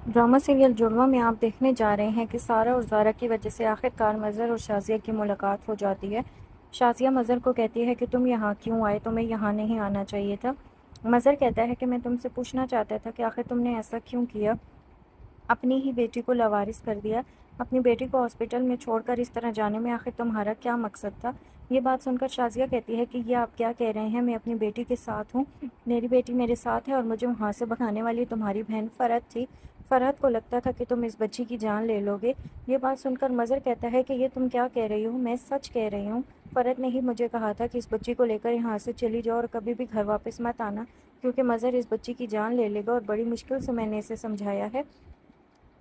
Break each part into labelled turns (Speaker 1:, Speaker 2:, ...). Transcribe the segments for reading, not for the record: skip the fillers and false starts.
Speaker 1: Drama serial جڑواں میں آپ دیکھنے جا رہے ہیں کہ سارہ اور زارا کی وجہ سے آخرکار مظہر اور شازیہ کی ملاقات ہو جاتی ہے۔ شازیہ مظہر کو کہتی ہے کہ تم یہاں کیوں آئے، تمہیں یہاں نہیں آنا چاہیے تھا۔ مظہر کہتا ہے کہ میں تم سے پوچھنا چاہتا تھا کہ آخر تم نے ایسا کیوں کیا، اپنی ہی بیٹی کو لاوارث کر دیا، اپنی بیٹی کو ہاسپٹل میں چھوڑ کر اس طرح جانے میں آخر تمہارا کیا مقصد تھا۔ یہ بات سن کر شازیہ کہتی ہے کہ یہ آپ کیا کہہ رہے ہیں، میں اپنی بیٹی کے ساتھ ہوں، میری بیٹی میرے ساتھ ہے اور مجھے وہاں سے بھگانے والی تمہاری بہن فرحت تھی۔ فرحت کو لگتا تھا کہ تم اس بچی کی جان لے لو گے۔ یہ بات سن کر مظہر کہتا ہے کہ یہ تم کیا کہہ رہی ہو، میں سچ کہہ رہی ہوں۔ فرحت نے ہی مجھے کہا تھا کہ اس بچی کو لے کر یہاں سے چلی جاؤ اور کبھی بھی گھر واپس مت آنا، کیونکہ مظہر اس بچی کی جان لے لے گا، اور بڑی مشکل سے میں نے اسے سمجھایا ہے۔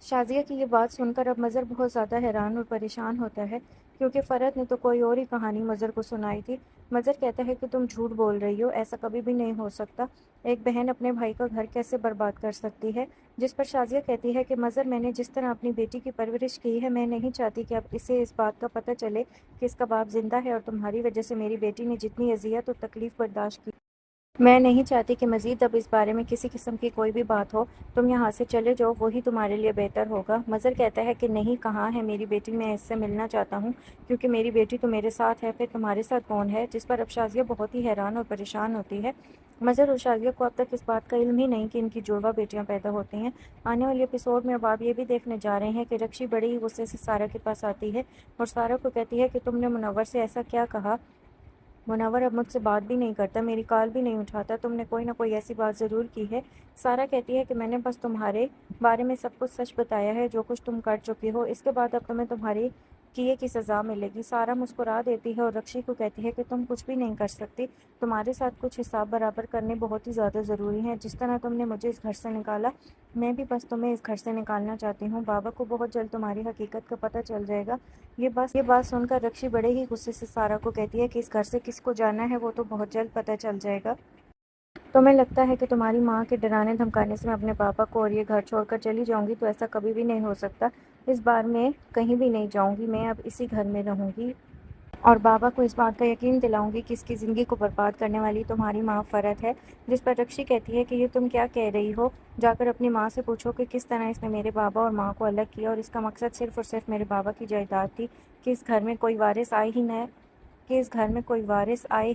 Speaker 1: شازیہ کی یہ بات سن کر اب مظہر بہت زیادہ حیران اور پریشان ہوتا ہے، کیونکہ فرحت نے تو کوئی اور ہی کہانی مظہر کو سنائی تھی۔ مظہر کہتا ہے کہ تم جھوٹ بول رہی ہو، ایسا کبھی بھی نہیں ہو سکتا، ایک بہن اپنے بھائی کا گھر کیسے برباد کر سکتی ہے۔ جس پر شازیہ کہتی ہے کہ مظہر، میں نے جس طرح اپنی بیٹی کی پرورش کی ہے، میں نہیں چاہتی کہ اب اسے اس بات کا پتہ چلے کہ اس کا باپ زندہ ہے، اور تمہاری وجہ سے میری بیٹی نے جتنی اذیت اور تکلیف برداشت کی، میں نہیں چاہتی کہ مزید اب اس بارے میں کسی قسم کی کوئی بھی بات ہو۔ تم یہاں سے چلے جاؤ، وہی تمہارے لیے بہتر ہوگا۔ مظہر کہتا ہے کہ نہیں، کہاں ہے میری بیٹی، میں اس سے ملنا چاہتا ہوں، کیونکہ میری بیٹی تو میرے ساتھ ہے، پھر تمہارے ساتھ کون ہے؟ جس پر اب شازیہ بہت ہی حیران اور پریشان ہوتی ہے۔ مظہر اور شازیہ کو اب تک اس بات کا علم ہی نہیں کہ ان کی جڑواں بیٹیاں پیدا ہوتی ہیں۔ آنے والے ایپیسوڈ میں اب آپ یہ بھی دیکھنے جا رہے ہیں کہ رکشی بڑے ہی غصے سے سارہ کے پاس آتی ہے اور سارہ کو کہتی ہے کہ تم نے منور سے ایسا کیا کہا، منور اب مجھ سے بات بھی نہیں کرتا، میری کال بھی نہیں اٹھاتا، تم نے کوئی نہ کوئی ایسی بات ضرور کی ہے۔ سارہ کہتی ہے کہ میں نے بس تمہارے بارے میں سب کچھ سچ بتایا ہے، جو کچھ تم کر چکی ہو، اس کے بعد اب تمہیں تمہاری کیے کی سزا ملے گی۔ سارہ مسکرا دیتی ہے اور رکشی کو کہتی ہے کہ تم کچھ بھی نہیں کر سکتی، تمہارے ساتھ کچھ حساب برابر کرنے بہت ہی زیادہ ضروری ہیں۔ جس طرح تم نے مجھے اس گھر سے نکالا، میں بھی بس تمہیں اس گھر سے نکالنا چاہتی ہوں۔ بابا کو بہت جلد تمہاری حقیقت کا پتہ چل جائے گا۔ یہ بات سن کر رکشی بڑے ہی غصے سے سارہ کو کہتی ہے کہ اس گھر سے کس کو جانا ہے وہ تو بہت جلد پتہ چل جائے گا۔ تمہیں لگتا ہے کہ تمہاری ماں کے ڈرانے دھمکانے سے میں اپنے پاپا کو اور یہ گھر چھوڑ کر چلی جاؤں گی، تو ایسا کبھی بھی نہیں ہو سکتا۔ اس بار میں کہیں بھی نہیں جاؤں گی، میں اب اسی گھر میں رہوں گی اور بابا کو اس بات کا یقین دلاؤں گی کہ اس کی زندگی کو برباد کرنے والی تمہاری ماں فرحت ہے۔ جس پر رکشی کہتی ہے کہ یہ تم کیا کہہ رہی ہو، جا کر اپنی ماں سے پوچھو کہ کس طرح اس نے میرے بابا اور ماں کو الگ کیا، اور اس کا مقصد صرف اور صرف میرے بابا کی جائیداد تھی، کہ اس گھر میں کوئی وارث آئے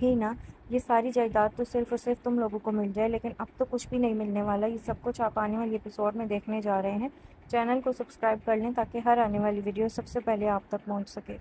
Speaker 1: ہی نہ، یہ ساری جائیداد تو صرف اور صرف تم لوگوں کو مل جائے۔ لیکن اب تو کچھ بھی نہیں ملنے والا، یہ سب کچھ آپ آنے والی ایپیسوڈ میں دیکھنے جا رہے ہیں۔ چینل کو سبسکرائب کر لیں تاکہ ہر آنے والی ویڈیو سب سے پہلے آپ تک پہنچ سکے۔